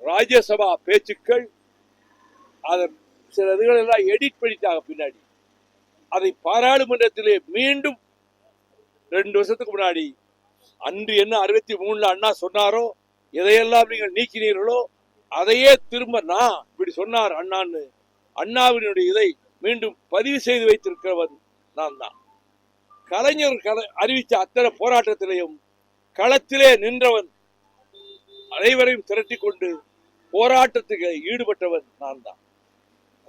ராஜ்யசபா பேச்சுக்கள் அதன் சில இதுகள் எல்லாம் எடிட் பண்ணிட்டாங்க பின்னாடி. அதை பாராளுமன்றத்திலே மீண்டும் 2 வருஷத்துக்கு முன்னாடி அன்று என்ன 63 அண்ணா சொன்னாரோ, எதையெல்லாம் நீங்கள் நீக்கினீர்களோ அதையே திரும்ப நான் இப்படி சொன்னார் அண்ணான்னு அண்ணாவினுடைய இதை மீண்டும் பதிவு செய்து வைத்திருக்கிறவன் நான் தான். கலைஞர் அறிவித்த அத்தனை போராட்டத்திலையும் களத்திலே நின்றவன், அனைவரையும் திரட்டி கொண்டு போராட்டத்துக்கு ஈடுபட்டவன் நான் தான்.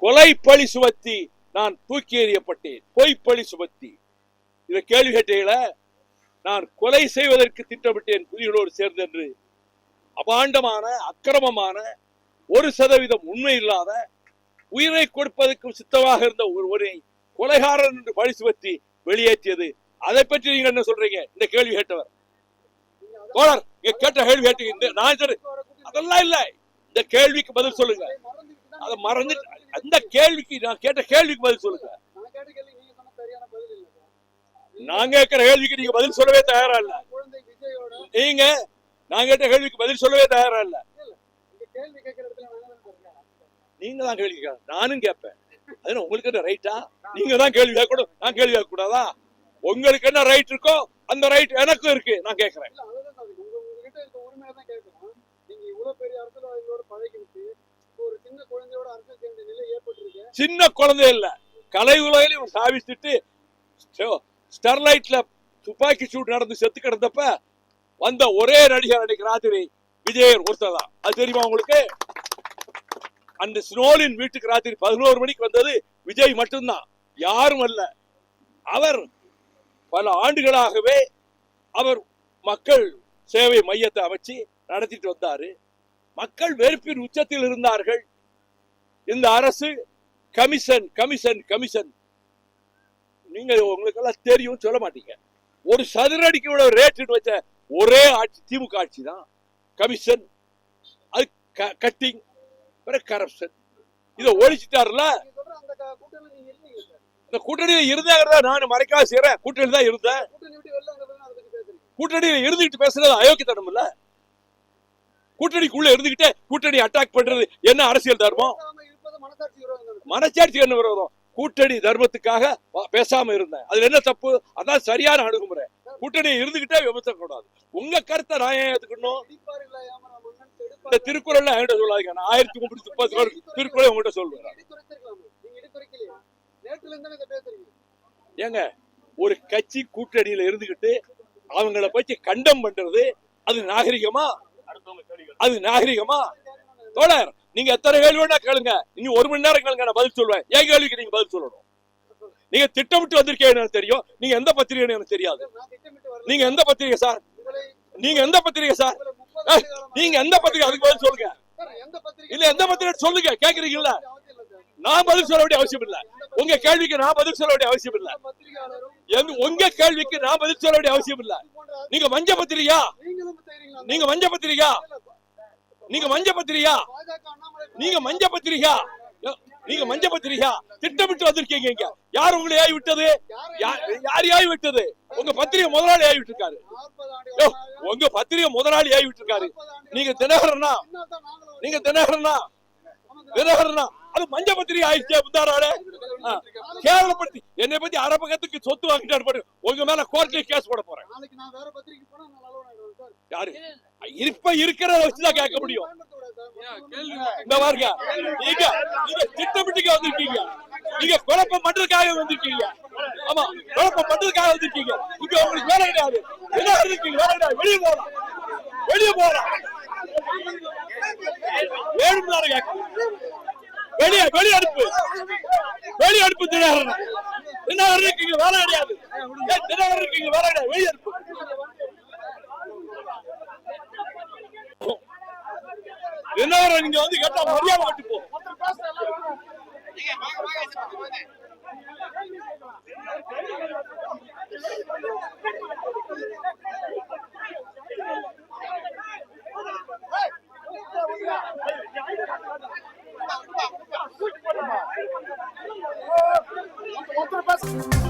கொலை பழி சுமத்தி நான் தூக்கி எறியப்பட்டேன். பொய்ப்பழி சுமத்தி இதை கேள்வி கேட்டீங்கள. நான் கொலை செய்வதற்கு திட்டமிட்டேன் புலிகளோடு சேர்ந்து என்று அபாண்டமான அக்கிரமமான 1% உண்மை இல்லாத உயிரை கொடுப்பதற்கும் சித்தமாக இருந்த ஒருவரை கொலைகாரன் என்று பழி சுமத்தி வெளியேற்றியது. அதை பற்றி நீங்க என்ன சொல்றீங்க? இந்த கேள்வி கேட்டவர் தோழர் கேட்ட கேள்வி கேட்டீங்க. நான் அதெல்லாம் இல்ல, இந்த கேள்விக்கு பதில் சொல்லுங்க. அதை மறந்து அந்த கேள்விக்கு நான் கேட்ட கேள்விக்கு பதில் சொல்லுங்க. நான் கேட்கிற கேள்விக்கு நீங்க பதில் சொல்லவே தயாரா இல்ல. நீங்க நான் கேட்ட கேள்விக்கு பதில் சொல்லவே தயாரா இல்ல. நீங்க தான் கேள்வி கேட்க, நானும் கேட்பேன். அது உங்களுக்கு என்ன ரைட்டா? நீங்க தான் கேள்வி கேட்கணும், நான் கேள்வி கேட்க கூடாதா? உங்களுக்கு என்ன ரைட் இருக்கோ அந்த ரைட் எனக்கும் இருக்கு. நான் கேட்கிறேன். சின்ன குழந்தை இல்ல, கலை உலகிலும் சாவிச்சுட்டு ஸ்டெர்லைட்ல துப்பாக்கி சூடு நடந்து செத்து கிடந்தப்ப வந்த ஒரே நடிகர் அன்னைக்கு ராத்திரி விஜயர் ஒருத்தர் தான். அது தெரியுமா உங்களுக்கு? அந்த ஸ்னோலின் வீட்டுக்கு ராத்திரி 11 மணிக்கு வந்தது விஜய் மட்டும்தான், யாரும் அல்ல. அவர் பல ஆண்டுகளாகவே அவர் மக்கள் சேவை மையத்தை அமைச்சு நடத்திட்டு வந்தாரு. மக்கள் வெறுப்பின் உச்சத்தில் இருந்தார்கள். இந்த அரசு கமிஷன் கமிஷன் கமிஷன், நீங்க உங்களுக்கு எல்லாம் தெரியும், சொல்ல மாட்டீங்க. ஒரு சதுரடிக்கு ரேட் வச்ச ஒரே ஆட்சி திமுக ஆட்சி தான். கமிஷன், அது கட்டிங், கரப்ஷன், இதை ஒழிச்சிட்டாருல. இந்த கூட்டணியில இருந்தாங்க, நான் மறைக்காம செய்யறேன். கூட்டணி தான் இருந்தேன். கூட்டணியில இருந்துகிட்டு பேசுறது அயோக்கியத்தனம் இல்ல. கூட்டணிக்குள்ள இருந்துகிட்டே கூட்டணி அட்டாக் பண்றது என்ன அரசியல் தர்மம்? மனச்சாட்சி என்ன விரோதம்? கூட்டணி தர்மத்துக்காக பேசாம இருந்தேன், அதுல என்ன தப்பு? அதான் சரியான அணுகுமுறை. கூட்டணி இருந்துகிட்டே விமர்சனம் கூடாது. உங்க கருத்தை நான் ஏன் ஏத்துக்கணும்? இந்த திருக்குறள் என்கிட்ட சொல்லாதீங்க. நான் 1330 திருக்குறள் உங்ககிட்ட சொல்லுவேன். ஏங்க, ஒரு கட்சி கூட்டணியில இருந்துகிட்டு அவங்கள பத்தி கண்டம் பண்றது அது நாகரிகமா? அது நாகரிகமா? தோழர், நீங்க எத்தனை கேள்வி வேணா கேளுங்க, இன்னும் 1 மணி நேரம் கேளுங்க, நான் பதில் சொல்லுவேன். என் கேள்விக்கு நீங்க பதில் சொல்லணும். நீங்க திட்டமிட்டு வந்திருக்கீங்க எனக்கு தெரியும். நீங்க எந்த பத்திரிகை எனக்கு தெரியாது. நீங்க எந்த பத்திரிகை சார்? நீங்க எந்த பத்திரிகை சார்? நீங்க எந்த பத்திரிகை? அதுக்கு பதில் சொல்லுங்க. இல்ல எந்த பத்திரிகை சொல்லுங்க. கேக்குறீங்களா? நான் பதில் சொல்ல வேண்டிய அவசியம் இல்ல. உங்க கேள்விக்கு நான் பதில் சொல்ல வேண்டிய அவசியம் இல்ல. உங்க கேள்விக்கு நான் பதில் சொல்ல வேண்டிய அவசியம் இல்ல. நீங்க மஞ்ச பத்திரிகையா? நீங்க மஞ்ச பத்திரிகையா? நீங்க மஞ்ச பத்திரிகையா? நீங்க மஞ்ச பத்திரிகையா? நீங்க மஞ்ச பத்திரிகையா? திட்டமிட்டு வந்திருக்கீங்க. யார் உங்களை ஏவி விட்டது? யார் ஏவி விட்டது? உங்க பத்திரிகை முதலாளி ஏவி விட்டுருக்காரு. உங்க பத்திரிகை முதலாளி ஏவி விட்டுருக்காரு. நீங்க தினகரனா? நீங்க தினகரனா? தினகரனா? அது மஞ்ச பத்திரிகை ஆயிடுச்சு. முந்தாராளே கேவலப்படுத்தி என்னை பத்தி அரபகத்துக்கு சொத்து வாங்கிட்டாரு. உங்க மேல கோர்ட்ல கேஸ் போட போறேன். யாரு இப்ப இருக்கிறத வச்சுதான் கேட்க முடியும். இந்த பாருங்க, நீங்க திட்டமிட்டு வந்திருக்கீங்க. நீங்க குழப்பம் பண்றதுக்காக வந்திருக்கீங்க. ஆமா, குழப்பம் பண்றதுக்காக வந்திருக்கீங்க. இங்க உங்களுக்கு வேலை கிடையாது. என்ன இருக்கீங்க? வேலை கிடையாது. வெளியே போகலாம், வெளியே போகலாம். வெளியே வெளியே அனுப்பு, வெளியே அனுப்பு. தினகரன் தினகரன் இருக்கீங்க, வேலை கிடையாது. தினகரன் இருக்கீங்க, வேலை கிடையாது. வெளியே அனுப்பு. தினகரன் நீங்க வந்து கேட்டா மரியாதை கட்டு போ. Outra